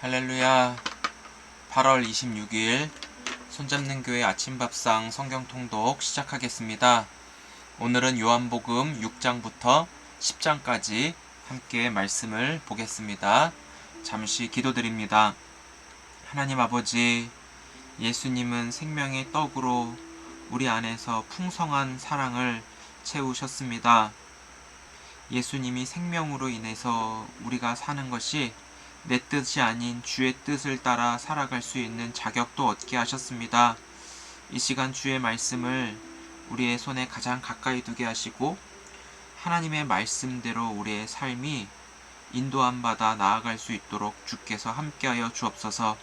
할렐루야. 8월 26일 손잡는 교회 아침밥상 성경 통독 시작하겠습니다. 오늘은 요한복음 6장부터 10장까지 함께 말씀을 보겠습니다. 잠시 기도드립니다. 하나님 아버지, 예수님은 생명의 떡으로 우리 안에서 풍성한 사랑을 채우셨습니다. 예수님이 생명으로 인해서 우리가 사는 것이 내 뜻이 아닌 주의 뜻을 따라 살아갈 수 있는 자격도 얻게 하셨습니다. 이 시간 주의 말씀을 우리의 손에 가장 가까이 두게 하시고 하나님의 말씀대로 우리의 삶이 인도함 받아 나아갈 수 있도록 주께서 함께하여 주옵소서.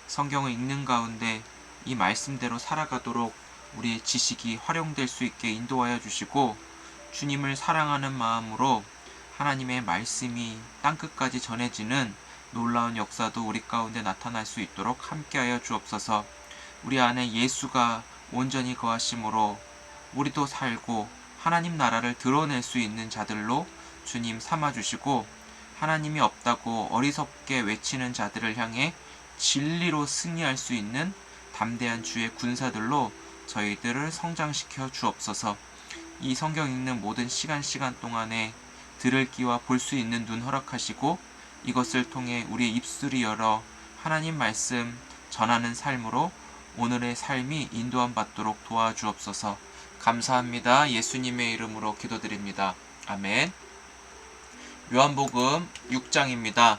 성경을 읽는 가운데 이 말씀대로 살아가도록 우리의 지식이 활용될 수 있게 인도하여 주시고 주님을 사랑하는 마음으로 하나님의 말씀이 땅끝까지 전해지는 놀라운 역사도 우리 가운데 나타날 수 있도록 함께하여 주옵소서. 우리 안에 예수가 온전히 거하심으로 우리도 살고 하나님 나라를 드러낼 수 있는 자들로 주님 삼아주시고 하나님이 없다고 어리석게 외치는 자들을 향해 진리로 승리할 수 있는 담대한 주의 군사들로 저희들을 성장시켜 주옵소서. 이 성경 읽는 모든 시간 동안에 들을 귀와 볼 수 있는 눈 허락하시고 이것을 통해 우리의 입술이 열어 하나님 말씀 전하는 삶으로 오늘의 삶이 인도함 받도록 도와주옵소서. 감사합니다. 예수님의 이름으로 기도드립니다. 아멘. 요한복음 6장입니다.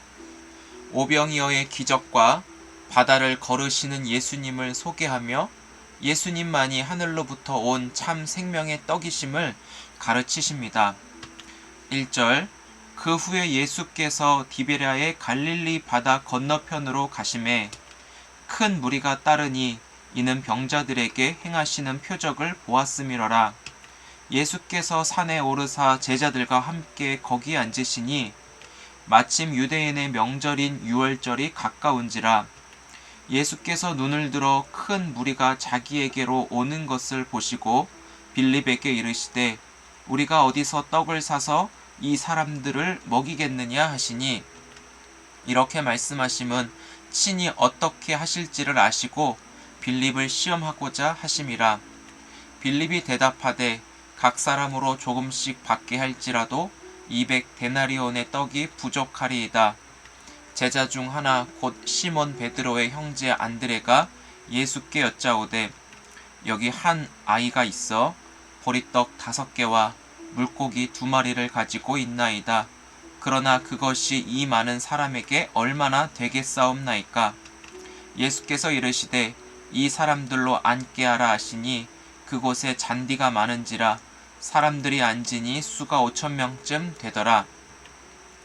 오병이어의 기적과 바다를 걸으시는 예수님을 소개하며 예수님만이 하늘로부터 온 참 생명의 떡이심을 가르치십니다. 1절 그 후에 예수께서 디베랴의 갈릴리 바다 건너편으로 가심에 큰 무리가 따르니 이는 병자들에게 행하시는 표적을 보았음이러라. 예수께서 산에 오르사 제자들과 함께 거기 앉으시니 마침 유대인의 명절인 유월절이 가까운지라. 예수께서 눈을 들어 큰 무리가 자기에게로 오는 것을 보시고 빌립에게 이르시되 우리가 어디서 떡을 사서 이 사람들을 먹이겠느냐 하시니 이렇게 말씀하심은 친히 어떻게 하실지를 아시고 빌립을 시험하고자 하심이라. 빌립이 대답하되 각 사람으로 조금씩 받게 할지라도 200데나리온의 떡이 부족하리이다. 제자 중 하나 곧 시몬 베드로의 형제 안드레가 예수께 여짜오되 여기 한 아이가 있어 보리떡 5개와 물고기 2마리를 가지고 있나이다. 그러나 그것이 이 많은 사람에게 얼마나 되겠사옵나이까. 예수께서 이르시되 이 사람들로 앉게 하라 하시니 그곳에 잔디가 많은지라 사람들이 앉으니 수가 5,000명쯤 되더라.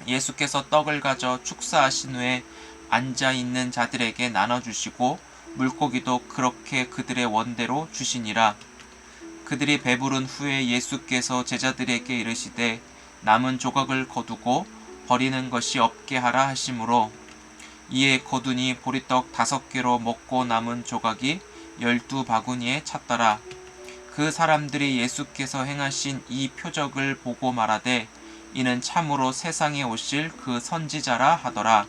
예수께서 떡을 가져 축사하신 후에 앉아있는 자들에게 나눠주시고 물고기도 그렇게 그들의 원대로 주시니라. 그들이 배부른 후에 예수께서 제자들에게 이르시되 남은 조각을 거두고 버리는 것이 없게 하라 하시므로 이에 거두니 보리떡 5개로 먹고 남은 조각이 12바구니에 찼더라. 그 사람들이 예수께서 행하신 이 표적을 보고 말하되 이는 참으로 세상에 오실 그 선지자라 하더라.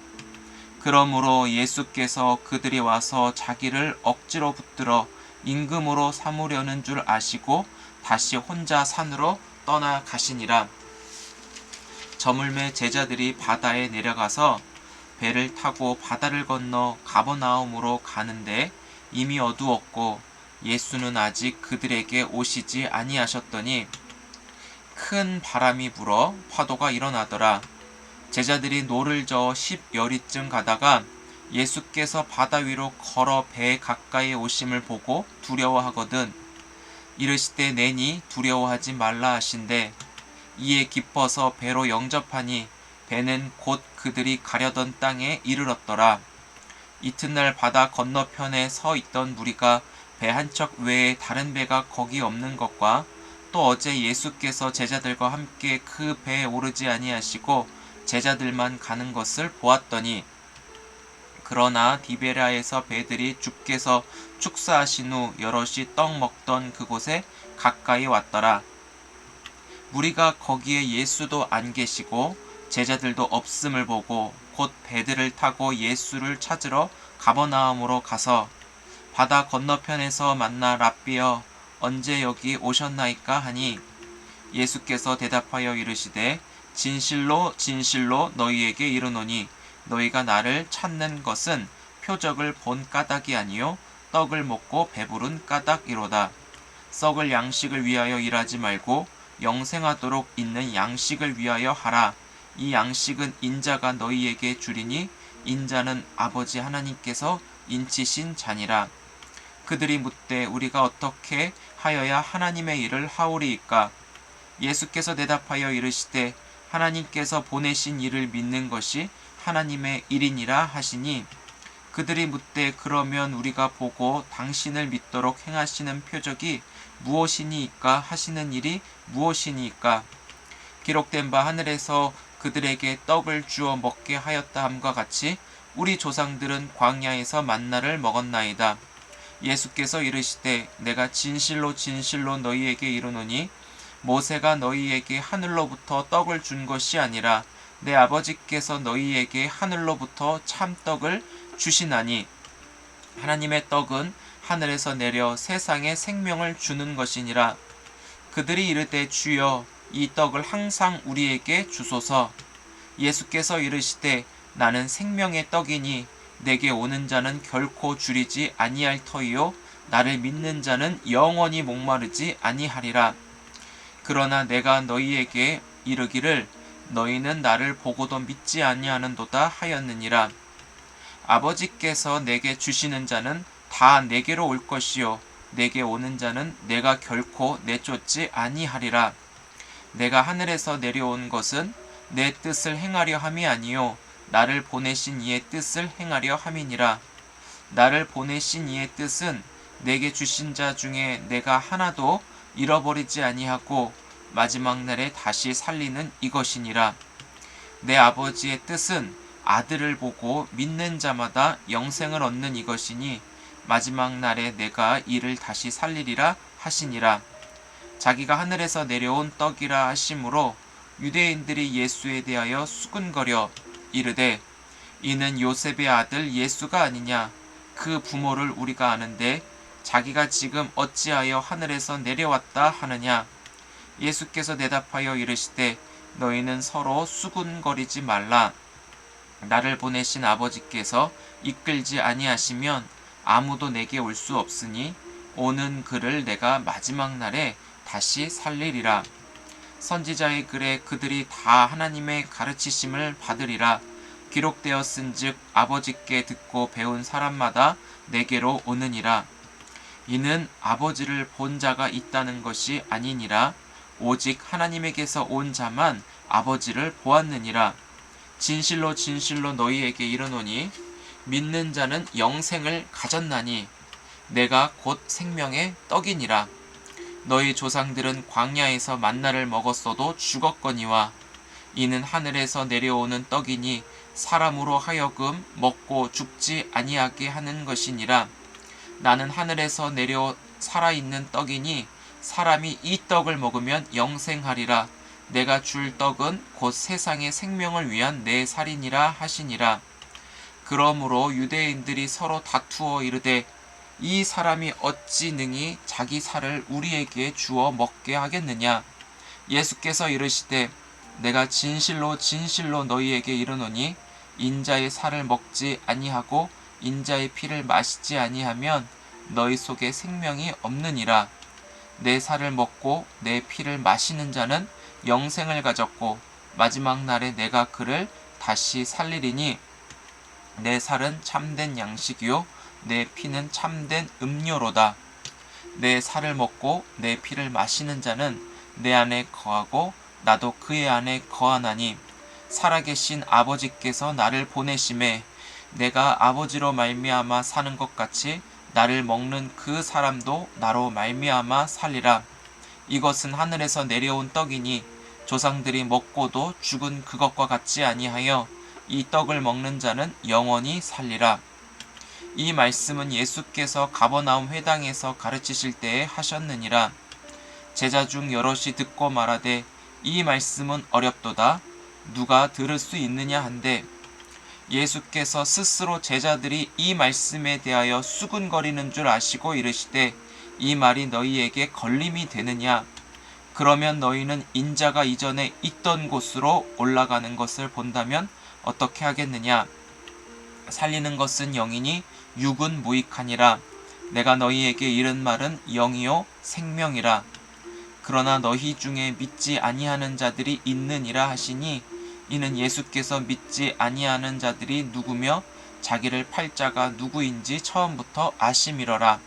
그러므로 예수께서 그들이 와서 자기를 억지로 붙들어 임금으로 삼으려는 줄 아시고 다시 혼자 산으로 떠나가시니라. 저물매 제자들이 바다에 내려가서 배를 타고 바다를 건너 가버나움으로 가는데 이미 어두웠고 예수는 아직 그들에게 오시지 아니하셨더니 큰 바람이 불어 파도가 일어나더라. 제자들이 노를 저어 10여리쯤 가다가 예수께서 바다 위로 걸어 배에 가까이 오심을 보고 두려워하거든. 이르시되 내니 두려워하지 말라 하신대 이에 기뻐서 배로 영접하니 배는 곧 그들이 가려던 땅에 이르렀더라. 이튿날 바다 건너편에 서 있던 무리가 배 한 척 외에 다른 배가 거기 없는 것과 또 어제 예수께서 제자들과 함께 그 배에 오르지 아니하시고 제자들만 가는 것을 보았더니 그러나 디베랴에서 배들이 주께서 축사하신 후 여럿이 떡 먹던 그곳에 가까이 왔더라. 무리가 거기에 예수도 안 계시고 제자들도 없음을 보고 곧 배들을 타고 예수를 찾으러 가버나움으로 가서 바다 건너편에서 만나 랍비여 언제 여기 오셨나이까 하니 예수께서 대답하여 이르시되 진실로 진실로 너희에게 이르노니 너희가 나를 찾는 것은 표적을 본 까닭이 아니요 떡을 먹고 배부른 까닭이로다. 썩을 양식을 위하여 일하지 말고 영생하도록 있는 양식을 위하여 하라. 이 양식은 인자가 너희에게 주리니 인자는 아버지 하나님께서 인치신 자니라. 그들이 묻되 우리가 어떻게 하여야 하나님의 일을 하오리이까? 예수께서 대답하여 이르시되 하나님께서 보내신 이를 믿는 것이 하나님의 일이니라 하시니 그들이 묻되 그러면 우리가 보고 당신을 믿도록 행하시는 표적이 무엇이니이까 하시는 일이 무엇이니이까? 기록된 바 하늘에서 그들에게 떡을 주어 먹게 하였다 함과 같이 우리 조상들은 광야에서 만나를 먹었나이다. 예수께서 이르시되 내가 진실로 진실로 너희에게 이르노니 모세가 너희에게 하늘로부터 떡을 준 것이 아니라 내 아버지께서 너희에게 하늘로부터 참떡을 주시나니 하나님의 떡은 하늘에서 내려 세상에 생명을 주는 것이니라. 그들이 이르되 주여 이 떡을 항상 우리에게 주소서. 예수께서 이르시되 나는 생명의 떡이니 내게 오는 자는 결코 줄이지 아니할 터이요 나를 믿는 자는 영원히 목마르지 아니하리라. 그러나 내가 너희에게 이르기를 너희는 나를 보고도 믿지 아니하는도다 하였느니라. 아버지께서 내게 주시는 자는 다 내게로 올 것이요 내게 오는 자는 내가 결코 내쫓지 아니하리라. 내가 하늘에서 내려온 것은 내 뜻을 행하려 함이 아니요 나를 보내신 이의 뜻을 행하려 함이니라. 나를 보내신 이의 뜻은 내게 주신 자 중에 내가 하나도 잃어버리지 아니하고 마지막 날에 다시 살리는 이것이니라. 내 아버지의 뜻은 아들을 보고 믿는 자마다 영생을 얻는 이것이니 마지막 날에 내가 이를 다시 살리리라 하시니라. 자기가 하늘에서 내려온 떡이라 하심으로 유대인들이 예수에 대하여 수군거려 이르되 이는 요셉의 아들 예수가 아니냐. 그 부모를 우리가 아는데 자기가 지금 어찌하여 하늘에서 내려왔다 하느냐. 예수께서 대답하여 이르시되 너희는 서로 수군거리지 말라. 나를 보내신 아버지께서 이끌지 아니하시면 아무도 내게 올 수 없으니 오는 그를 내가 마지막 날에 다시 살리리라. 선지자의 글에 그들이 다 하나님의 가르치심을 받으리라. 기록되었은즉 아버지께 듣고 배운 사람마다 내게로 오느니라. 이는 아버지를 본 자가 있다는 것이 아니니라. 오직 하나님에게서 온 자만 아버지를 보았느니라. 진실로 진실로 너희에게 이르노니 믿는 자는 영생을 가졌나니 내가 곧 생명의 떡이니라. 너희 조상들은 광야에서 만나를 먹었어도 죽었거니와 이는 하늘에서 내려오는 떡이니 사람으로 하여금 먹고 죽지 아니하게 하는 것이니라. 나는 하늘에서 내려 살아있는 떡이니 사람이 이 떡을 먹으면 영생하리라. 내가 줄 떡은 곧 세상의 생명을 위한 내 살이니라 하시니라. 그러므로 유대인들이 서로 다투어 이르되 이 사람이 어찌 능히 자기 살을 우리에게 주어 먹게 하겠느냐. 예수께서 이르시되 내가 진실로 진실로 너희에게 이르노니 인자의 살을 먹지 아니하고 인자의 피를 마시지 아니하면 너희 속에 생명이 없느니라. 내 살을 먹고 내 피를 마시는 자는 영생을 가졌고 마지막 날에 내가 그를 다시 살리리니 내 살은 참된 양식이요 내 피는 참된 음료로다. 내 살을 먹고 내 피를 마시는 자는 내 안에 거하고 나도 그의 안에 거하나니 살아계신 아버지께서 나를 보내심에 내가 아버지로 말미암아 사는 것 같이 나를 먹는 그 사람도 나로 말미암아 살리라. 이것은 하늘에서 내려온 떡이니 조상들이 먹고도 죽은 그것과 같지 아니하여 이 떡을 먹는 자는 영원히 살리라. 이 말씀은 예수께서 가버나움 회당에서 가르치실 때에 하셨느니라. 제자 중 여럿이 듣고 말하되 이 말씀은 어렵도다. 누가 들을 수 있느냐 한데, 예수께서 스스로 제자들이 이 말씀에 대하여 수군거리는 줄 아시고 이르시되, 이 말이 너희에게 걸림이 되느냐? 그러면 너희는 인자가 이전에 있던 곳으로 올라가는 것을 본다면 어떻게 하겠느냐? 살리는 것은 영이니 육은 무익하니라. 내가 너희에게 이른 말은 영이요 생명이라. 그러나 너희 중에 믿지 아니하는 자들이 있느니라 하시니, 이는 예수께서 믿지 아니하는 자들이 누구며 자기를 팔 자가 누구인지 처음부터 아심이러라.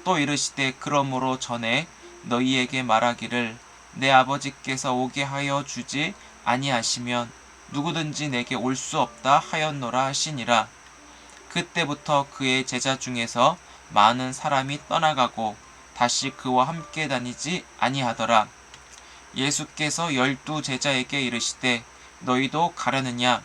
또 이르시되, 그러므로 전에 너희에게 말하기를 내 아버지께서 오게 하여 주지 아니하시면 누구든지 내게 올 수 없다 하였노라 하시니라. 그때부터 그의 제자 중에서 많은 사람이 떠나가고 다시 그와 함께 다니지 아니하더라. 예수께서 12 제자에게 이르시되, 너희도 가려느냐?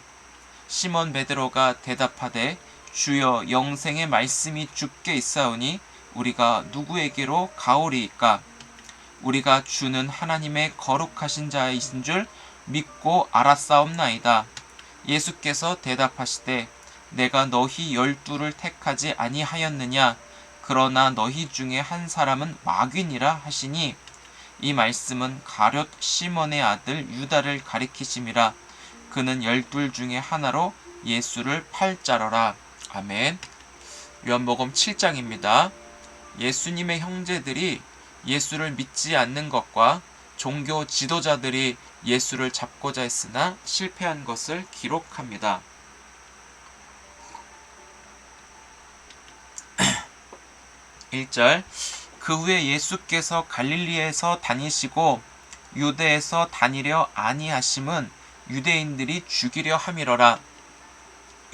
시몬 베드로가 대답하되, 주여, 영생의 말씀이 주께 있사오니 우리가 누구에게로 가오리이까? 우리가 주는 하나님의 거룩하신 자이신 줄 믿고 알았사옵나이다. 예수께서 대답하시되, 내가 너희 12를 택하지 아니하였느냐? 그러나 너희 중에 한 사람은 마귀니라 하시니, 이 말씀은 가룟 시몬의 아들 유다를 가리키심이라. 그는 12 중에 하나로 예수를 팔 자러라. 아멘. 요한복음 7장입니다. 예수님의 형제들이 예수를 믿지 않는 것과 종교 지도자들이 예수를 잡고자 했으나 실패한 것을 기록합니다. 1절, 그 후에 예수께서 갈릴리에서 다니시고 유대에서 다니려 아니하심은 유대인들이 죽이려 함이러라.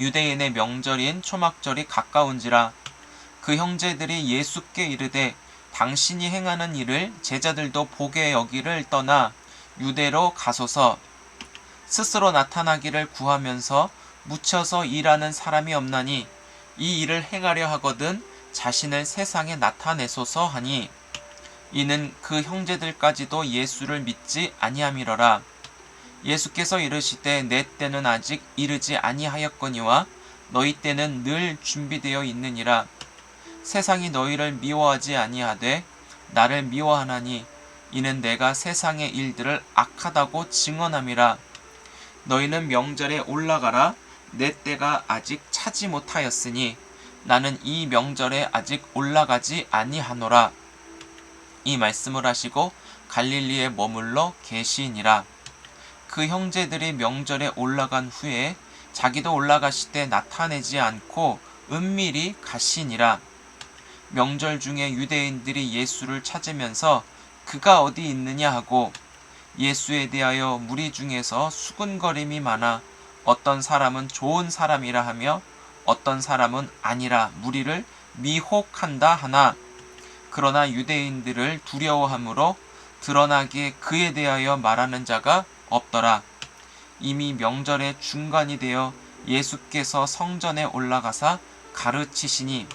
유대인의 명절인 초막절이 가까운지라. 그 형제들이 예수께 이르되, 당신이 행하는 일을 제자들도 보게 여기를 떠나 유대로 가소서. 스스로 나타나기를 구하면서 묻혀서 일하는 사람이 없나니 이 일을 행하려 하거든 자신을 세상에 나타내소서 하니, 이는 그 형제들까지도 예수를 믿지 아니함이러라. 예수께서 이르시되, 내 때는 아직 이르지 아니하였거니와 너희 때는 늘 준비되어 있느니라. 세상이 너희를 미워하지 아니하되 나를 미워하나니, 이는 내가 세상의 일들을 악하다고 증언함이라. 너희는 명절에 올라가라. 내 때가 아직 차지 못하였으니 나는 이 명절에 아직 올라가지 아니하노라. 이 말씀을 하시고 갈릴리에 머물러 계시니라. 그 형제들이 명절에 올라간 후에 자기도 올라가시되 나타내지 않고 은밀히 가시니라. 명절 중에 유대인들이 예수를 찾으면서 그가 어디 있느냐 하고 예수에 대하여 무리 중에서 수군거림이 많아 어떤 사람은 좋은 사람이라 하며 어떤 사람은 아니라 무리를 미혹한다 하나, 그러나 유대인들을 두려워함으로 드러나기에 그에 대하여 말하는 자가 없더라. 이미 명절의 중간이 되어 예수께서 성전에 올라가사 가르치시니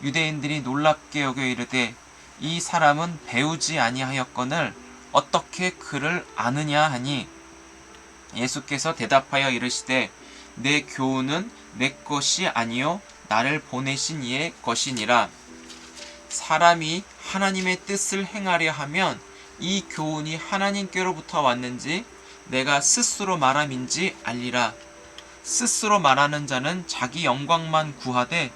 유대인들이 놀랍게 여겨 이르되, 이 사람은 배우지 아니하였거늘 어떻게 그를 아느냐 하니, 예수께서 대답하여 이르시되, 내 교훈은 내 것이 아니요 나를 보내신 이의 것이니라. 사람이 하나님의 뜻을 행하려 하면 이 교훈이 하나님께로부터 왔는지 내가 스스로 말함인지 알리라. 스스로 말하는 자는 자기 영광만 구하되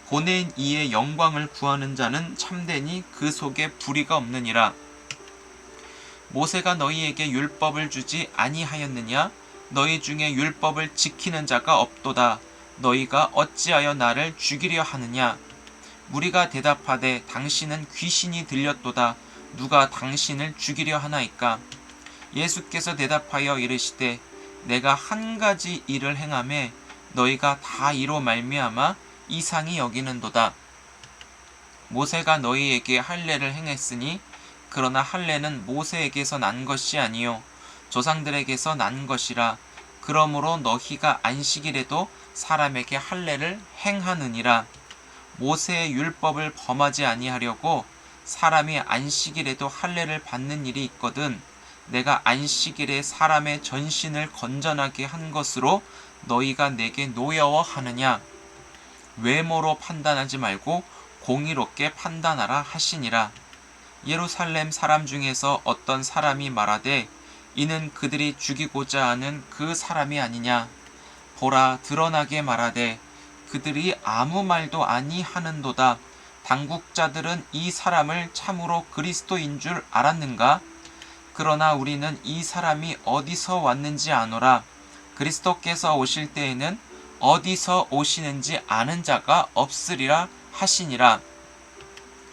보낸 이의 영광을 구하는 자는 참되니 그 속에 불의가 없느니라. 모세가 너희에게 율법을 주지 아니하였느냐? 너희 중에 율법을 지키는 자가 없도다. 너희가 어찌하여 나를 죽이려 하느냐? 무리가 대답하되, 당신은 귀신이 들렸도다. 누가 당신을 죽이려 하나이까? 예수께서 대답하여 이르시되, 내가 한 가지 일을 행하매 너희가 다 이로 말미암아 이상히 여기는도다. 모세가 너희에게 할례를 행했으니, 그러나 할례는 모세에게서 난 것이 아니요 조상들에게서 난 것이라. 그러므로 너희가 안식일에도 사람에게 할례를 행하느니라. 모세의 율법을 범하지 아니하려고 사람이 안식일에도 할례를 받는 일이 있거든 내가 안식일에 사람의 전신을 건전하게 한 것으로 너희가 내게 노여워하느냐? 외모로 판단하지 말고 공의롭게 판단하라 하시니라. 예루살렘 사람 중에서 어떤 사람이 말하되 이는 그들이 죽이고자 하는 그 사람이 아니냐? 보라, 드러나게 말하되 그들이 아무 말도 아니하는도다. 당국자들은 이 사람을 참으로 그리스도인 줄 알았는가? 그러나 우리는 이 사람이 어디서 왔는지 아노라. 그리스도께서 오실 때에는 어디서 오시는지 아는 자가 없으리라 하시니라.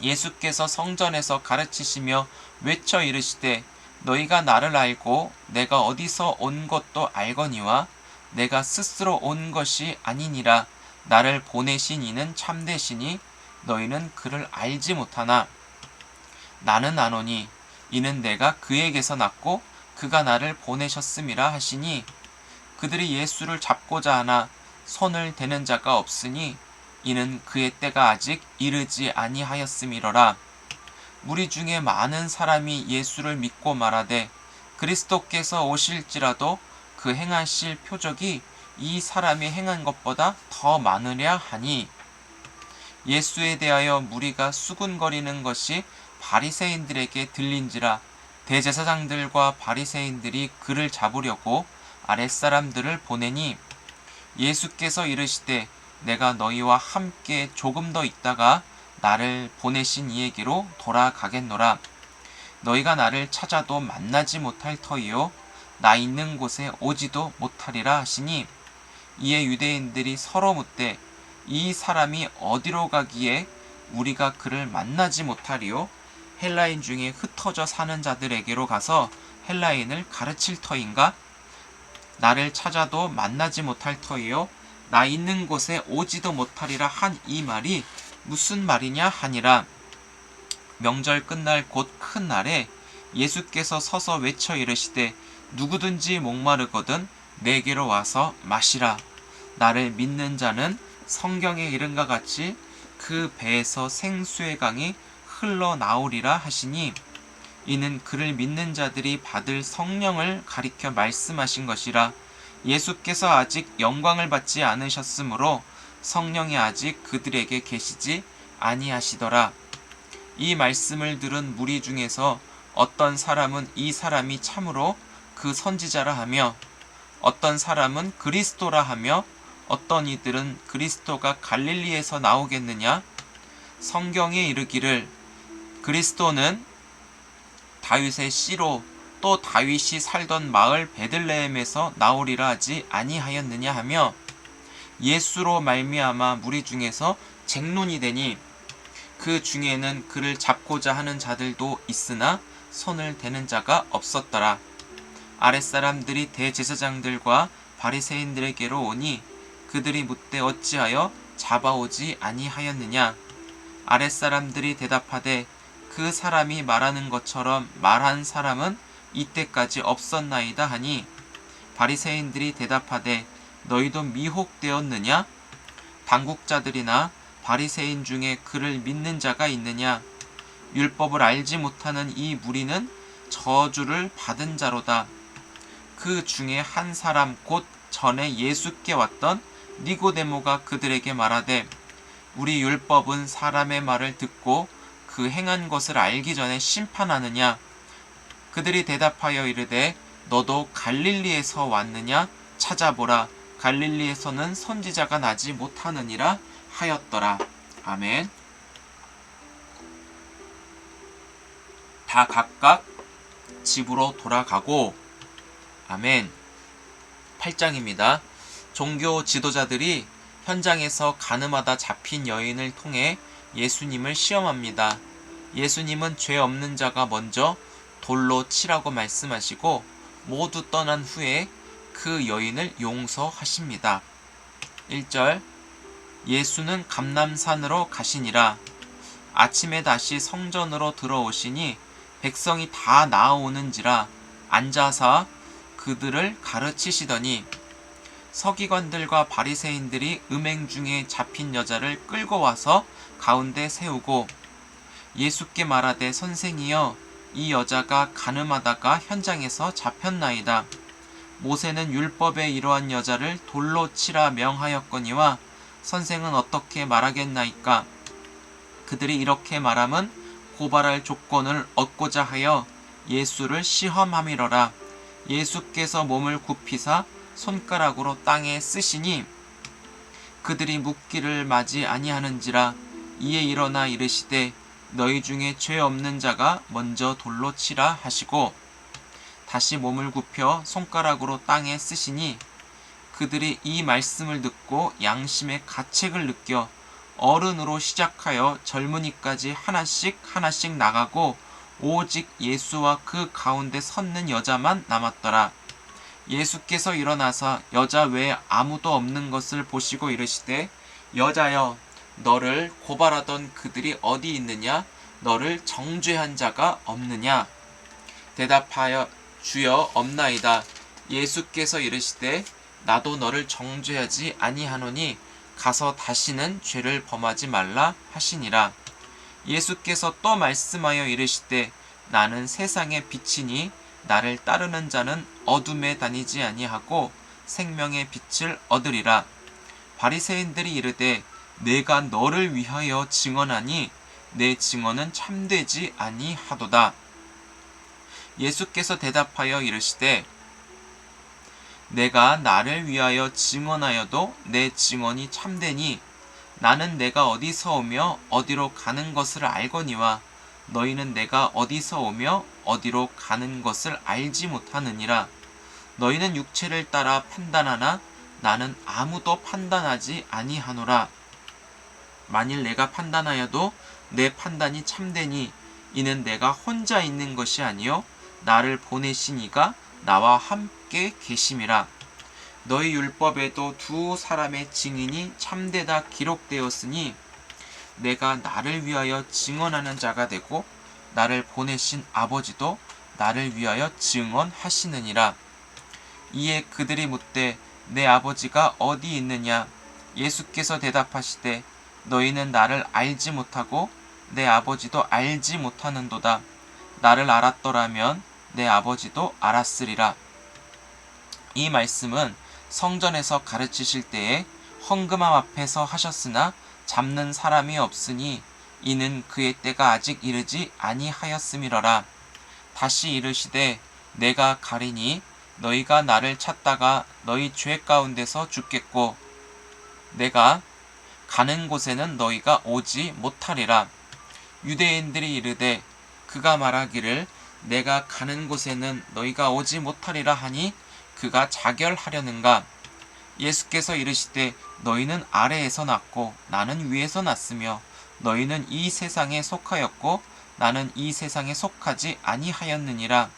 예수께서 성전에서 가르치시며 외쳐 이르시되 너희가 나를 알고 내가 어디서 온 것도 알거니와 내가 스스로 온 것이 아니니라. 나를 보내신 이는 참되시니 너희는 그를 알지 못하나 나는 아노니 이는 내가 그에게서 났고 그가 나를 보내셨음이라 하시니 그들이 예수를 잡고자 하나 손을 대는 자가 없으니 이는 그의 때가 아직 이르지 아니하였음이로라. 무리 중에 많은 사람이 예수를 믿고 말하되 그리스도께서 오실지라도 그 행하실 표적이 이 사람이 행한 것보다 더 많으랴 하니 예수에 대하여 무리가 수군거리는 것이 바리새인들에게 들린지라. 대제사장들과 바리새인들이 그를 잡으려고 아랫사람들을 보내니 예수께서 이르시되 내가 너희와 함께 조금 더 있다가 나를 보내신 이에게로 돌아가겠노라. 너희가 나를 찾아도 만나지 못할 터이요 나 있는 곳에 오지도 못하리라 하시니 이에 유대인들이 서로 묻되 이 사람이 어디로 가기에 우리가 그를 만나지 못하리요? 헬라인 중에 흩어져 사는 자들에게로 가서 헬라인을 가르칠 터인가? 나를 찾아도 만나지 못할 터이요 나 있는 곳에 오지도 못하리라 한 이 말이 무슨 말이냐 하니라. 명절 끝날 곧 큰 날에 예수께서 서서 외쳐 이르시되 누구든지 목마르거든 내게로 와서 마시라. 나를 믿는 자는 성경에 이른과 같이 그 배에서 생수의 강이 흘러나오리라 하시니 이는 그를 믿는 자들이 받을 성령을 가리켜 말씀하신 것이라. 예수께서 아직 영광을 받지 않으셨으므로 성령이 아직 그들에게 계시지 아니하시더라. 이 말씀을 들은 무리 중에서 어떤 사람은 이 사람이 참으로 그 선지자라 하며 어떤 사람은 그리스도라 하며 어떤 이들은 그리스도가 갈릴리에서 나오겠느냐? 성경에 이르기를 그리스도는 다윗의 씨로 또 다윗이 살던 마을 베들레헴에서 나오리라 하지 아니하였느냐 하며 예수로 말미암아 무리 중에서 쟁론이 되니 그 중에는 그를 잡고자 하는 자들도 있으나 손을 대는 자가 없었더라. 아랫사람들이 대제사장들과 바리새인들에게로 오니 그들이 묻되 어찌하여 잡아오지 아니하였느냐? 아랫사람들이 대답하되 그 사람이 말하는 것처럼 말한 사람은 이때까지 없었나이다 하니 바리새인들이 대답하되 너희도 미혹되었느냐? 당국자들이나 바리새인 중에 그를 믿는 자가 있느냐? 율법을 알지 못하는 이 무리는 저주를 받은 자로다. 그 중에 한 사람 곧 전에 예수께 왔던 니고데모가 그들에게 말하되 우리 율법은 사람의 말을 듣고 그 행한 것을 알기 전에 심판하느냐? 그들이 대답하여 이르되 너도 갈릴리에서 왔느냐? 찾아보라. 갈릴리에서는 선지자가 나지 못하느니라 하였더라. 아멘. 다 각각 집으로 돌아가고 아멘. 8장입니다. 종교 지도자들이 현장에서 가늠하다 잡힌 여인을 통해 예수님을 시험합니다. 예수님은 죄 없는 자가 먼저 돌로 치라고 말씀하시고 모두 떠난 후에 그 여인을 용서하십니다. 1절 예수는 감람산으로 가시니라. 아침에 다시 성전으로 들어오시니 백성이 다 나아오는지라 앉아서 그들을 가르치시더니 서기관들과 바리새인들이 음행 중에 잡힌 여자를 끌고 와서 가운데 세우고 예수께 말하되 선생이여 이 여자가 간음하다가 현장에서 잡혔나이다. 모세는 율법에 이러한 여자를 돌로 치라 명하였거니와 선생은 어떻게 말하겠나이까? 그들이 이렇게 말함은 고발할 조건을 얻고자 하여 예수를 시험함이러라. 예수께서 몸을 굽히사 손가락으로 땅에 쓰시니 그들이 묻기를 마지 아니하는지라. 이에 일어나 이르시되 너희 중에 죄 없는 자가 먼저 돌로 치라 하시고 다시 몸을 굽혀 손가락으로 땅에 쓰시니 그들이 이 말씀을 듣고 양심의 가책을 느껴 어른으로 시작하여 젊은이까지 하나씩 하나씩 나가고 오직 예수와 그 가운데 섰는 여자만 남았더라. 예수께서 일어나사 여자 외에 아무도 없는 것을 보시고 이르시되 여자여 너를 고발하던 그들이 어디 있느냐? 너를 정죄한 자가 없느냐? 대답하여 주여 없나이다. 예수께서 이르시되 나도 너를 정죄하지 아니하노니 가서 다시는 죄를 범하지 말라 하시니라. 예수께서 또 말씀하여 이르시되 나는 세상의 빛이니 나를 따르는 자는 어둠에 다니지 아니하고 생명의 빛을 얻으리라. 바리새인들이 이르되 내가 너를 위하여 증언하니 내 증언은 참되지 아니하도다. 예수께서 대답하여 이르시되 내가 나를 위하여 증언하여도 내 증언이 참되니 나는 내가 어디서 오며 어디로 가는 것을 알거니와 너희는 내가 어디서 오며 어디로 가는 것을 알지 못하느니라. 너희는 육체를 따라 판단하나 나는 아무도 판단하지 아니하노라. 만일 내가 판단하여도 내 판단이 참되니 이는 내가 혼자 있는 것이 아니요 나를 보내신 이가 나와 함께 계심이라. 너희 율법에도 두 사람의 증인이 참되다 기록되었으니 내가 나를 위하여 증언하는 자가 되고 나를 보내신 아버지도 나를 위하여 증언하시느니라. 이에 그들이 묻되 내 아버지가 어디 있느냐? 예수께서 대답하시되 너희는 나를 알지 못하고 내 아버지도 알지 못하는도다. 나를 알았더라면 내 아버지도 알았으리라. 이 말씀은 성전에서 가르치실 때에 헌금함 앞에서 하셨으나 잡는 사람이 없으니 이는 그의 때가 아직 이르지 아니하였음이러라. 다시 이르시되 내가 가리니 너희가 나를 찾다가 너희 죄 가운데서 죽겠고 내가 가는 곳에는 너희가 오지 못하리라. 유대인들이 이르되 그가 말하기를 내가 가는 곳에는 너희가 오지 못하리라 하니 그가 자결하려는가? 예수께서 이르시되 너희는 아래에서 났고 나는 위에서 났으며 너희는 이 세상에 속하였고 나는 이 세상에 속하지 아니하였느니라.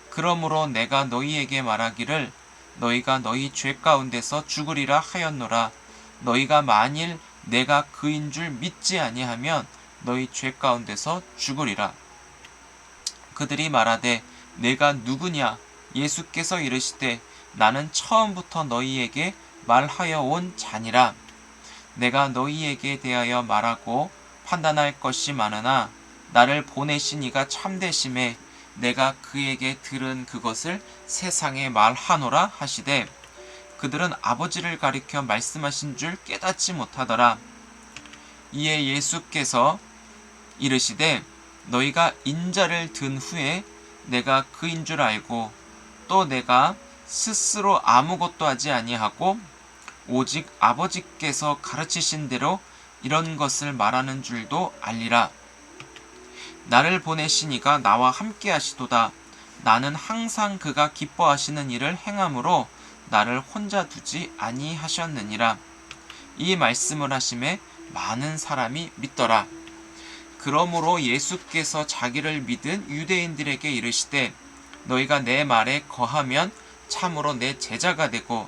그러므로 내가 너희에게 말하기를 너희가 너희 죄 가운데서 죽으리라 하였노라. 너희가 만일 내가 그인 줄 믿지 아니하면 너희 죄 가운데서 죽으리라. 그들이 말하되 내가 누구냐? 예수께서 이르시되 나는 처음부터 너희에게 말하여 온 자니라. 내가 너희에게 대하여 말하고 판단할 것이 많으나 나를 보내신 이가 참되심에 내가 그에게 들은 그것을 세상에 말하노라 하시되 그들은 아버지를 가리켜 말씀하신 줄 깨닫지 못하더라. 이에 예수께서 이르시되 너희가 인자를 든 후에 내가 그인 줄 알고 또 내가 스스로 아무것도 하지 아니하고 오직 아버지께서 가르치신 대로 이런 것을 말하는 줄도 알리라. 나를 보내신 이가 나와 함께 하시도다. 나는 항상 그가 기뻐하시는 일을 행함으로 나를 혼자 두지 아니하셨느니라. 이 말씀을 하심에 많은 사람이 믿더라. 그러므로 예수께서 자기를 믿은 유대인들에게 이르시되 너희가 내 말에 거하면 참으로 내 제자가 되고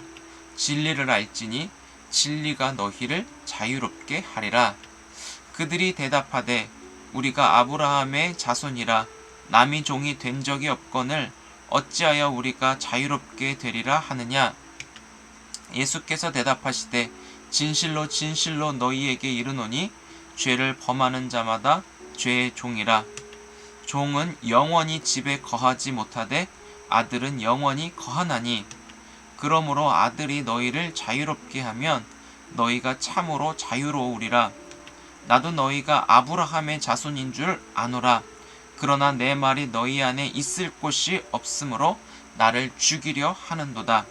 진리를 알지니 진리가 너희를 자유롭게 하리라. 그들이 대답하되 우리가 아브라함의 자손이라 남이 종이 된 적이 없거늘 어찌하여 우리가 자유롭게 되리라 하느냐? 예수께서 대답하시되 진실로 진실로 너희에게 이르노니 죄를 범하는 자마다 죄의 종이라. 종은 영원히 집에 거하지 못하되 아들은 영원히 거하나니 그러므로 아들이 너희를 자유롭게 하면 너희가 참으로 자유로우리라. 나도 너희가 아브라함의 자손인 줄 아노라. 그러나 내 말이 너희 안에 있을 곳이 없으므로 나를 죽이려 하는도다.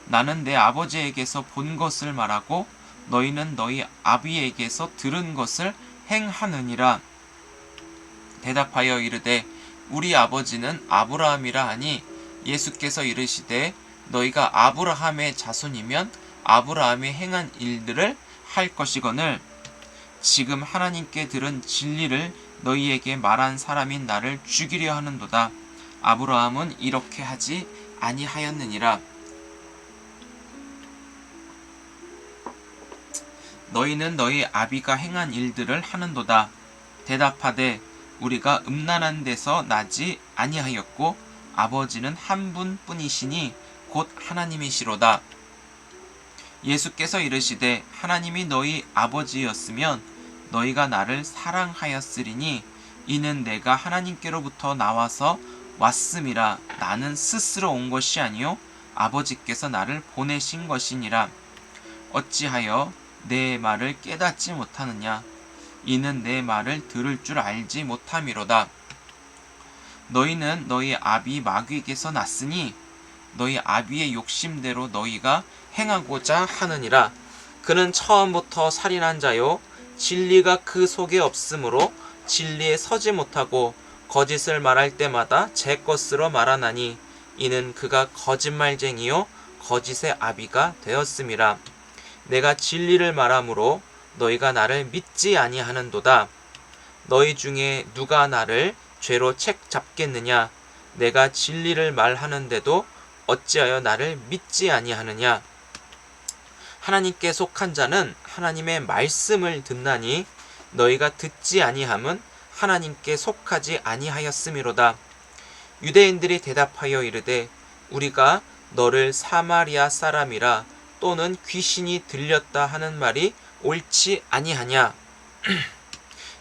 나는 내 아버지에게서 본 것을 말하고 너희는 너희 아비에게서 들은 것을 행하느니라. 대답하여 이르되 우리 아버지는 아브라함이라 하니 예수께서 이르시되 너희가 아브라함의 자손이면 아브라함이 행한 일들을 할 것이거늘 지금 하나님께 들은 진리를 너희에게 말한 사람인 나를 죽이려 하는도다. 아브라함은 이렇게 하지 아니하였느니라. 너희는 너희 아비가 행한 일들을 하는도다. 대답하되 우리가 음란한 데서 나지 아니하였고 아버지는 한 분뿐이시니 곧 하나님이시로다. 예수께서 이르시되 하나님이 너희 아버지였으면 너희가 나를 사랑하였으리니 이는 내가 하나님께로부터 나와서 왔음이라. 나는 스스로 온 것이 아니요 아버지께서 나를 보내신 것이니라. 어찌하여 내 말을 깨닫지 못하느냐. 이는 내 말을 들을 줄 알지 못함이로다. 너희는 너희 아비 마귀에게서 났으니 너희 아비의 욕심대로 너희가 행하고자 하느니라. 그는 처음부터 살인한 자요 진리가 그 속에 없으므로 진리에 서지 못하고 거짓을 말할 때마다 제 것으로 말하나니 이는 그가 거짓말쟁이요 거짓의 아비가 되었음이라. 내가 진리를 말하므로 너희가 나를 믿지 아니하는도다. 너희 중에 누가 나를 죄로 책 잡겠느냐. 내가 진리를 말하는데도 어찌하여 나를 믿지 아니하느냐. 하나님께 속한 자는 하나님의 말씀을 듣나니 너희가 듣지 아니함은 하나님께 속하지 아니하였음이로다. 유대인들이 대답하여 이르되 우리가 너를 사마리아 사람이라 또는 귀신이 들렸다 하는 말이 옳지 아니하냐.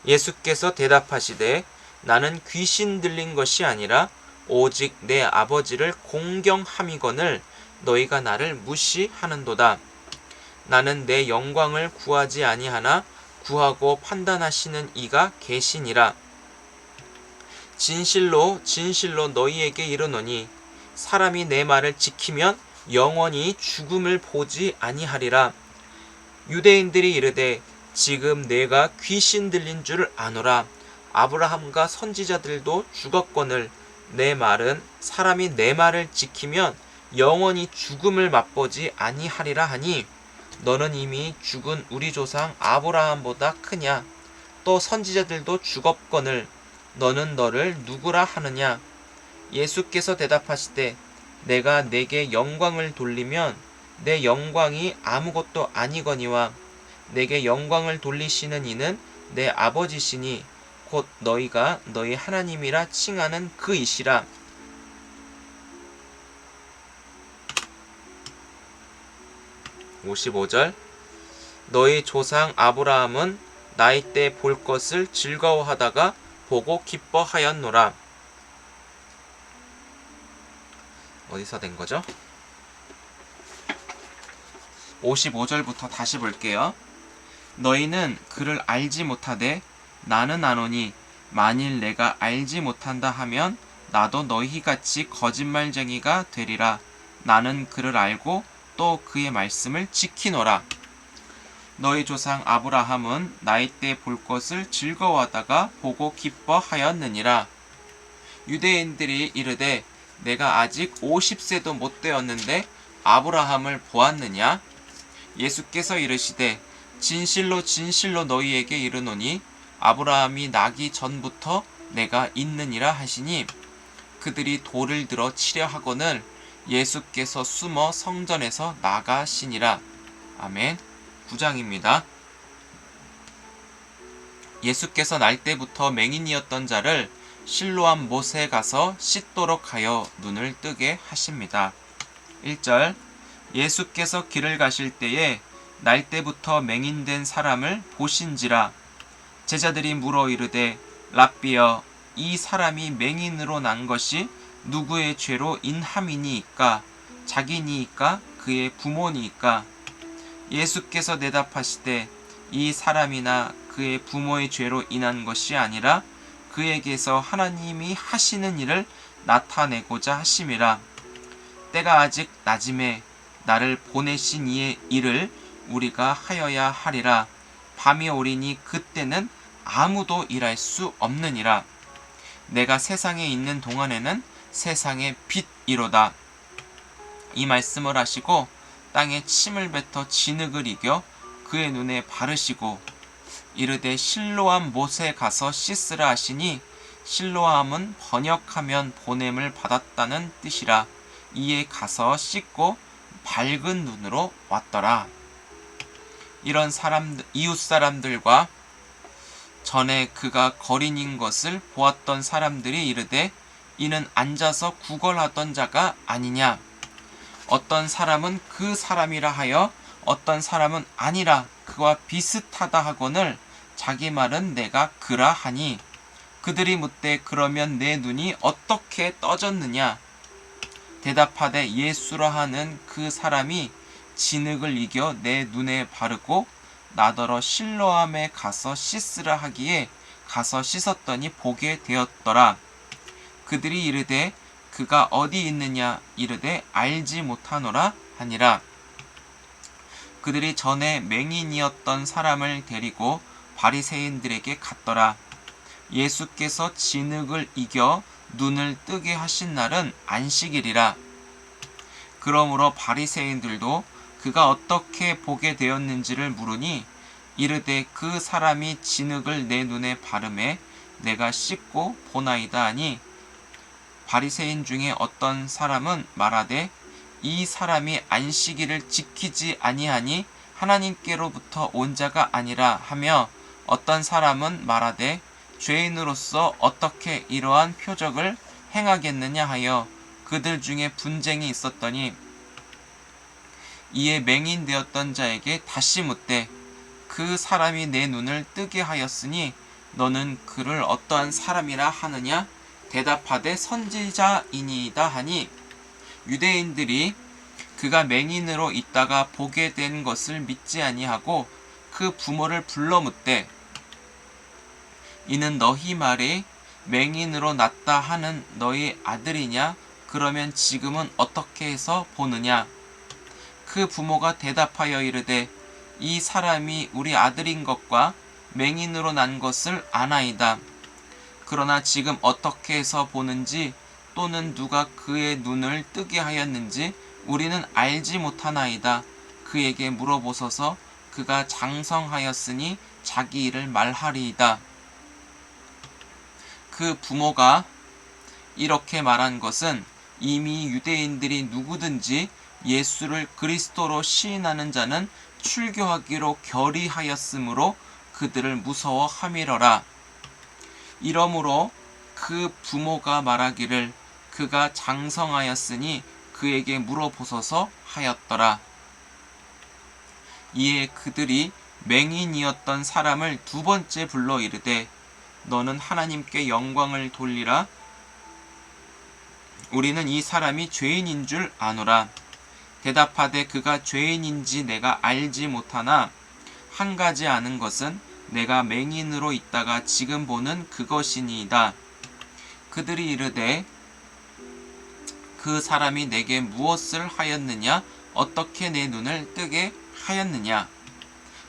예수께서 대답하시되 나는 귀신 들린 것이 아니라 오직 내 아버지를 공경함이거늘 너희가 나를 무시하는도다. 나는 내 영광을 구하지 아니하나 구하고 판단하시는 이가 계시니라. 진실로 진실로 너희에게 이르노니 사람이 내 말을 지키면 영원히 죽음을 보지 아니하리라. 유대인들이 이르되 지금 내가 귀신 들린 줄 아노라. 아브라함과 선지자들도 죽었거늘 내 말은 사람이 내 말을 지키면 영원히 죽음을 맛보지 아니하리라 하니 너는 이미 죽은 우리 조상 아브라함보다 크냐. 또 선지자들도 죽었거늘 너는 너를 누구라 하느냐. 예수께서 대답하시되 내가 내게 영광을 돌리면 내 영광이 아무것도 아니거니와 내게 영광을 돌리시는 이는 내 아버지시니 곧 너희가 너희 하나님이라 칭하는 그이시라. (55절) 너희 조상 아브라함은 나이 때 볼 것을 즐거워하다가 보고 기뻐하였노라. 어디서 된 거죠? 55절부터 다시 볼게요. 너희는 그를 알지 못하되 나는 아노니 만일 내가 알지 못한다 하면 나도 너희같이 거짓말쟁이가 되리라. 나는 그를 알고 또 그의 말씀을 지키노라. 너희 조상 아브라함은 나이 때 볼 것을 즐거워하다가 보고 기뻐하였느니라. 유대인들이 이르되 내가 아직 50세도 못 되었는데 아브라함을 보았느냐? 예수께서 이르시되 진실로 진실로 너희에게 이르노니 아브라함이 나기 전부터 내가 있느니라 하시니 그들이 돌을 들어 치려 하거늘 예수께서 숨어 성전에서 나가시니라. 아멘. 9장입니다. 예수께서 날 때부터 맹인이었던 자를 실로암 못에 가서 씻도록 하여 눈을 뜨게 하십니다. 1절 예수께서 길을 가실 때에 날 때부터 맹인된 사람을 보신지라. 제자들이 물어 이르되 랍비여 이 사람이 맹인으로 난 것이 누구의 죄로 인함이니이까? 자기니이까? 그의 부모니이까? 예수께서 대답하시되 이 사람이나 그의 부모의 죄로 인한 것이 아니라 그에게서 하나님이 하시는 일을 나타내고자 하심이라. 때가 아직 낮음에 나를 보내신 이의 일을 우리가 하여야 하리라. 밤이 오리니 그때는 아무도 일할 수 없느니라. 내가 세상에 있는 동안에는 세상의 빛이로다. 이 말씀을 하시고 땅에 침을 뱉어 진흙을 이겨 그의 눈에 바르시고 이르되 실로암 못에 가서 씻으라 하시니 실로암은 번역하면 보냄을 받았다는 뜻이라. 이에 가서 씻고 밝은 눈으로 왔더라. 이런 이웃 사람들과 전에 그가 거린인 것을 보았던 사람들이 이르되 이는 앉아서 구걸하던 자가 아니냐. 어떤 사람은 그 사람이라 하여 어떤 사람은 아니라 그와 비슷하다 하거늘 자기 말은 내가 그라 하니 그들이 묻되 그러면 내 눈이 어떻게 떠졌느냐. 대답하되 예수라 하는 그 사람이 진흙을 이겨 내 눈에 바르고 나더러 실로암에 가서 씻으라 하기에 가서 씻었더니 보게 되었더라. 그들이 이르되 그가 어디 있느냐. 이르되 알지 못하노라 하니라. 그들이 전에 맹인이었던 사람을 데리고 바리새인들에게 갔더라. 예수께서 진흙을 이겨 눈을 뜨게 하신 날은 안식일이라. 그러므로 바리새인들도 그가 어떻게 보게 되었는지를 물으니 이르되 그 사람이 진흙을 내 눈에 바르매 내가 씻고 보나이다 하니 바리새인 중에 어떤 사람은 말하되 이 사람이 안식일을 지키지 아니하니 하나님께로부터 온 자가 아니라 하며 어떤 사람은 말하되 죄인으로서 어떻게 이러한 표적을 행하겠느냐 하여 그들 중에 분쟁이 있었더니 이에 맹인 되었던 자에게 다시 묻되 그 사람이 내 눈을 뜨게 하였으니 너는 그를 어떠한 사람이라 하느냐. 대답하되 선지자이니이다 하니 유대인들이 그가 맹인으로 있다가 보게 된 것을 믿지 아니하고 그 부모를 불러 묻되 이는 너희 말이 맹인으로 났다 하는 너희 아들이냐. 그러면 지금은 어떻게 해서 보느냐. 그 부모가 대답하여 이르되 이 사람이 우리 아들인 것과 맹인으로 난 것을 아나이다. 그러나 지금 어떻게 해서 보는지 또는 누가 그의 눈을 뜨게 하였는지 우리는 알지 못하나이다. 그에게 물어보소서. 그가 장성하였으니 자기 일을 말하리이다. 그 부모가 이렇게 말한 것은 이미 유대인들이 누구든지 예수를 그리스도로 시인하는 자는 출교하기로 결의하였으므로 그들을 무서워함이러라. 이러므로 그 부모가 말하기를 그가 장성하였으니 그에게 물어보소서 하였더라. 이에 그들이 맹인이었던 사람을 두 번째 불러 이르되 너는 하나님께 영광을 돌리라. 우리는 이 사람이 죄인인 줄 아노라. 대답하되 그가 죄인인지 내가 알지 못하나 한 가지 아는 것은 내가 맹인으로 있다가 지금 보는 그것이니이다. 그들이 이르되 그 사람이 내게 무엇을 하였느냐. 어떻게 내 눈을 뜨게 하였느냐.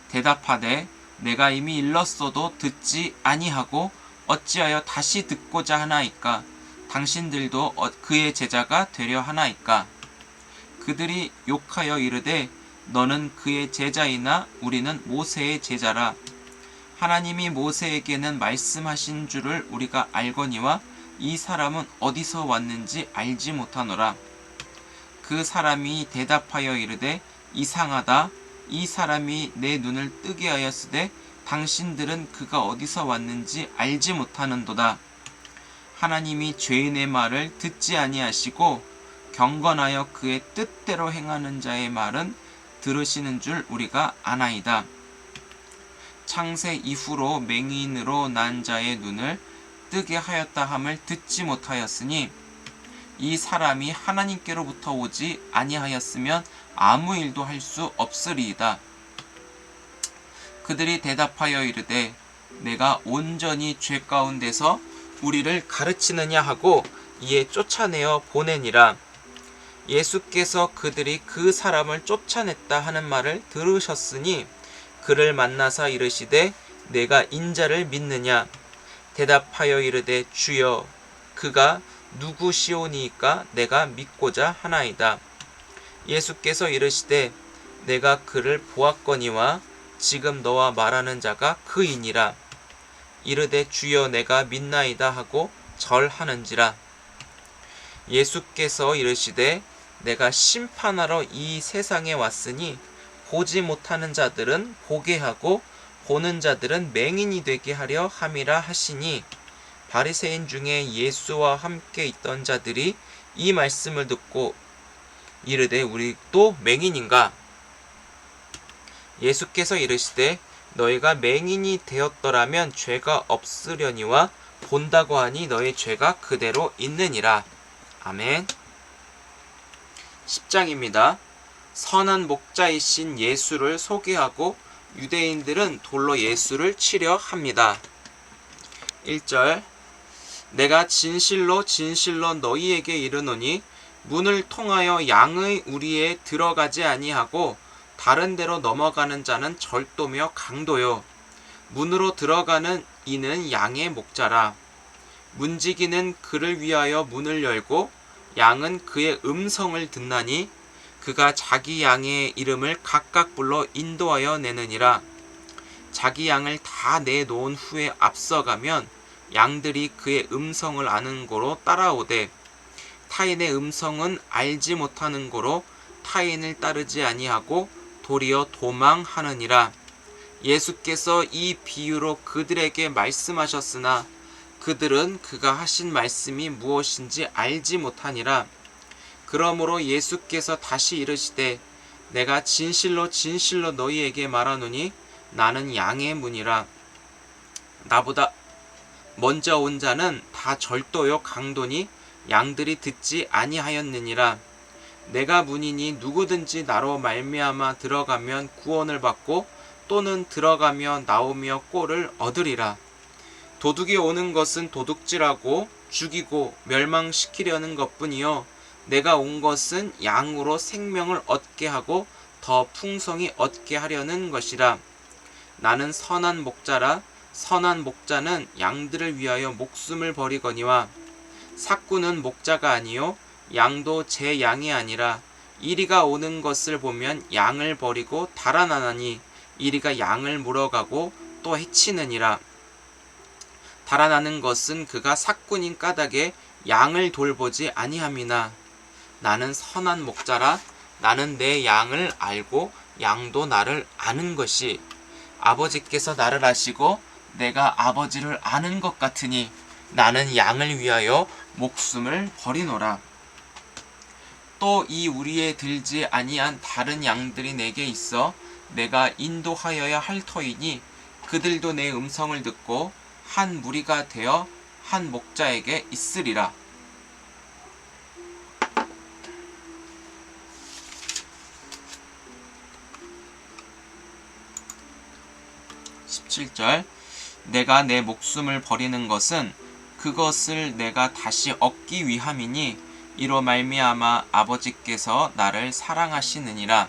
대답하되 내가 이미 일렀어도 듣지 아니하고 어찌하여 다시 듣고자 하나이까. 당신들도 그의 제자가 되려 하나이까. 그들이 욕하여 이르되 너는 그의 제자이나 우리는 모세의 제자라. 하나님이 모세에게는 말씀하신 줄을 우리가 알거니와 이 사람은 어디서 왔는지 알지 못하노라. 그 사람이 대답하여 이르되 이상하다. 이 사람이 내 눈을 뜨게 하였으되 당신들은 그가 어디서 왔는지 알지 못하는도다. 하나님이 죄인의 말을 듣지 아니하시고 경건하여 그의 뜻대로 행하는 자의 말은 들으시는 줄 우리가 아나이다. 창세 이후로 맹인으로 난 자의 눈을 뜨게 하였다 함을 듣지 못하였으니 이 사람이 하나님께로부터 오지 아니하였으면 아무 일도 할 수 없으리이다. 그들이 대답하여 이르되 내가 온전히 죄 가운데서 우리를 가르치느냐 하고 이에 쫓아내어 보내니라. 예수께서 그들이 그 사람을 쫓아냈다 하는 말을 들으셨으니 그를 만나사 이르시되 내가 인자를 믿느냐? 대답하여 이르되 주여 그가 누구시오니이까 내가 믿고자 하나이다. 예수께서 이르시되 내가 그를 보았거니와 지금 너와 말하는 자가 그이니라. 이르되 주여 내가 믿나이다 하고 절하는지라. 예수께서 이르시되 내가 심판하러 이 세상에 왔으니 보지 못하는 자들은 보게 하고 보는 자들은 맹인이 되게 하려 함이라 하시니 바리새인 중에 예수와 함께 있던 자들이 이 말씀을 듣고 이르되 우리도 맹인인가? 예수께서 이르시되 너희가 맹인이 되었더라면 죄가 없으려니와 본다고 하니 너희 죄가 그대로 있느니라. 아멘. 10장입니다. 선한 목자이신 예수를 소개하고 유대인들은 돌로 예수를 치려 합니다. 1절 내가 진실로 진실로 너희에게 이르노니 문을 통하여 양의 우리에 들어가지 아니하고 다른 데로 넘어가는 자는 절도며 강도요 문으로 들어가는 이는 양의 목자라. 문지기는 그를 위하여 문을 열고 양은 그의 음성을 듣나니 그가 자기 양의 이름을 각각 불러 인도하여 내느니라. 자기 양을 다 내놓은 후에 앞서가면 양들이 그의 음성을 아는 고로 따라오되 타인의 음성은 알지 못하는 고로 타인을 따르지 아니하고 도리어 도망하느니라. 예수께서 이 비유로 그들에게 말씀하셨으나 그들은 그가 하신 말씀이 무엇인지 알지 못하니라. 그러므로 예수께서 다시 이르시되 내가 진실로 진실로 너희에게 말하노니 나는 양의 문이라. 나보다 먼저 온 자는 다 절도요 강도니 양들이 듣지 아니하였느니라. 내가 문이니 누구든지 나로 말미암아 들어가면 구원을 받고 또는 들어가며 나오며 꼴을 얻으리라. 도둑이 오는 것은 도둑질하고 죽이고 멸망시키려는 것뿐이요 내가 온 것은 양으로 생명을 얻게 하고 더 풍성히 얻게 하려는 것이라. 나는 선한 목자라. 선한 목자는 양들을 위하여 목숨을 버리거니와 삭구는 목자가 아니요 양도 제 양이 아니라 이리가 오는 것을 보면 양을 버리고 달아나나니 이리가 양을 물어가고 또 해치느니라. 달아나는 것은 그가 삭군인 까닭에 양을 돌보지 아니함이나 나는 선한 목자라. 나는 내 양을 알고 양도 나를 아는 것이 아버지께서 나를 아시고 내가 아버지를 아는 것 같으니 나는 양을 위하여 목숨을 버리노라. 또 이 우리에 들지 아니한 다른 양들이 내게 있어 내가 인도하여야 할 터이니 그들도 내 음성을 듣고 한 무리가 되어 한 목자에게 있으리라. 17절 내가 내 목숨을 버리는 것은 그것을 내가 다시 얻기 위함이니 이로 말미암아 아버지께서 나를 사랑하시느니라.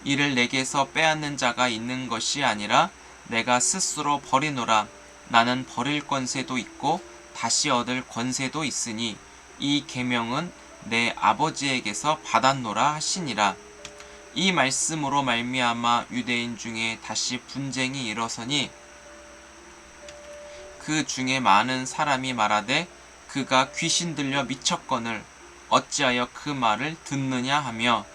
이를 내게서 빼앗는 자가 있는 것이 아니라 내가 스스로 버리노라. 나는 버릴 권세도 있고 다시 얻을 권세도 있으니 이 계명은 내 아버지에게서 받았노라 하시니라. 이 말씀으로 말미암아 유대인 중에 다시 분쟁이 일어서니 그 중에 많은 사람이 말하되 그가 귀신 들려 미쳤거늘 어찌하여 그 말을 듣느냐 하며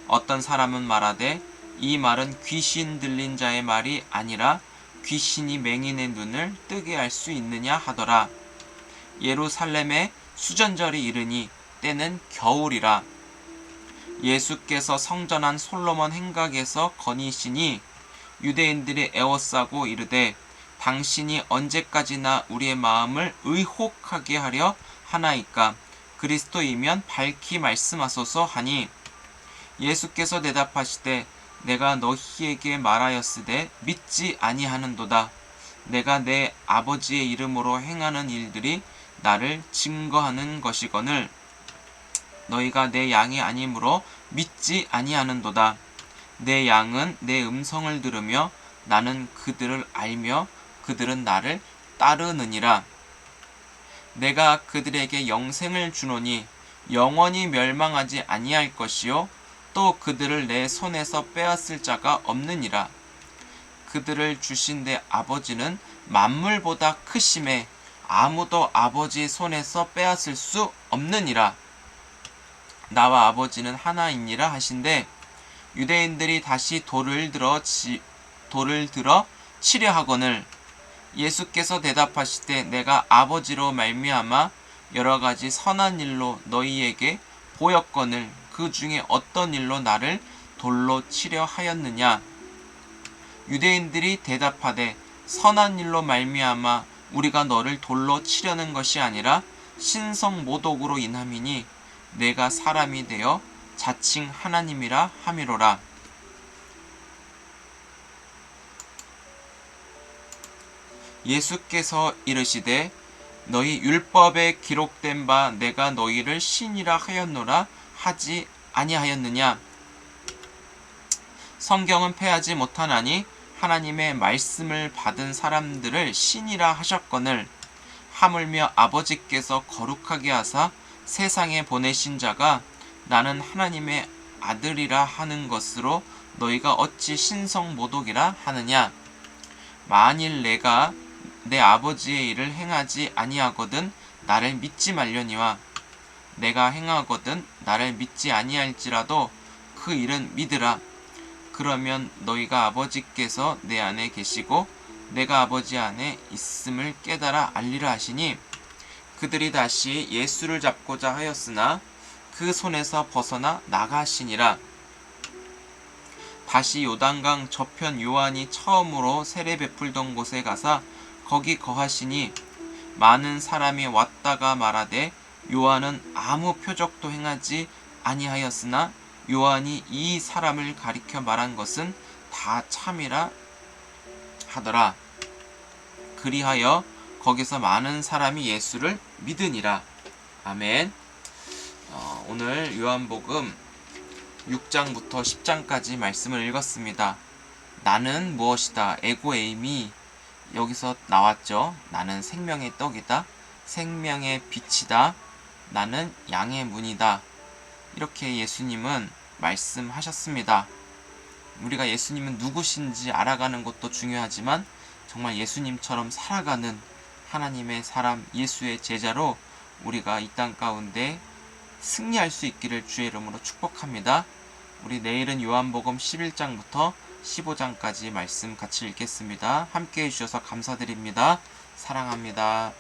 어떤 사람은 말하되 이 말은 귀신 들린 자의 말이 아니라 귀신이 맹인의 눈을 뜨게 할 수 있느냐 하더라. 예루살렘에 수전절이 이르니 때는 겨울이라. 예수께서 성전한 솔로몬 행각에서 거니시니 유대인들이 애워싸고 이르되 당신이 언제까지나 우리의 마음을 의혹하게 하려 하나이까? 그리스도이면 밝히 말씀하소서 하니, 예수께서 대답하시되 내가 너희에게 말하였으되 믿지 아니하는도다. 내가 내 아버지의 이름으로 행하는 일들이 나를 증거하는 것이거늘 너희가 내 양이 아니므로 믿지 아니하는도다. 내 양은 내 음성을 들으며 나는 그들을 알며 그들은 나를 따르느니라. 내가 그들에게 영생을 주노니 영원히 멸망하지 아니할 것이요 또 그들을 내 손에서 빼앗을 자가 없느니라. 그들을 주신 내 아버지는 만물보다 크심에 아무도 아버지 손에서 빼앗을 수 없느니라. 나와 아버지는 하나이니라 하신대, 유대인들이 다시 돌을 들어 치려 하거늘 예수께서 대답하시되 내가 아버지로 말미암아 여러 가지 선한 일로 너희에게 보였거늘 그 중에 어떤 일로 나를 돌로 치려 하였느냐? 유대인들이 대답하되 선한 일로 말미암아 우리가 너를 돌로 치려는 것이 아니라 신성 모독으로 인함이니 내가 사람이 되어 자칭 하나님이라 함이로라. 예수께서 이르시되 너희 율법에 기록된 바 내가 너희를 신이라 하였노라 하지 아니하였느냐? 성경은 패하지 못하나니 하나님의 말씀을 받은 사람들을 신이라 하셨거늘 하물며 아버지께서 거룩하게 하사 세상에 보내신 자가 나는 하나님의 아들이라 하는 것으로 너희가 어찌 신성 모독이라 하느냐? 만일 내가 내 아버지의 일을 행하지 아니하거든 나를 믿지 말려니와 내가 행하거든 나를 믿지 아니할지라도 그 일은 믿으라. 그러면 너희가 아버지께서 내 안에 계시고 내가 아버지 안에 있음을 깨달아 알리라 하시니, 그들이 다시 예수를 잡고자 하였으나 그 손에서 벗어나 나가시니라. 다시 요단강 저편 요한이 처음으로 세례 베풀던 곳에 가사 거기 거하시니 많은 사람이 왔다가 말하되 요한은 아무 표적도 행하지 아니하였으나 요한이 이 사람을 가리켜 말한 것은 다 참이라 하더라. 그리하여 거기서 많은 사람이 예수를 믿으니라. 아멘. 오늘 요한복음 6장부터 10장까지 말씀을 읽었습니다. 나는 무엇이다. 에고에임이 여기서 나왔죠. 나는 생명의 떡이다. 생명의 빛이다. 나는 양의 문이다. 이렇게 예수님은 말씀하셨습니다. 우리가 예수님은 누구신지 알아가는 것도 중요하지만 정말 예수님처럼 살아가는 하나님의 사람 예수의 제자로 우리가 이 땅 가운데 승리할 수 있기를 주의 이름으로 축복합니다. 우리 내일은 요한복음 11장부터 15장까지 말씀 같이 읽겠습니다. 함께 해주셔서 감사드립니다. 사랑합니다.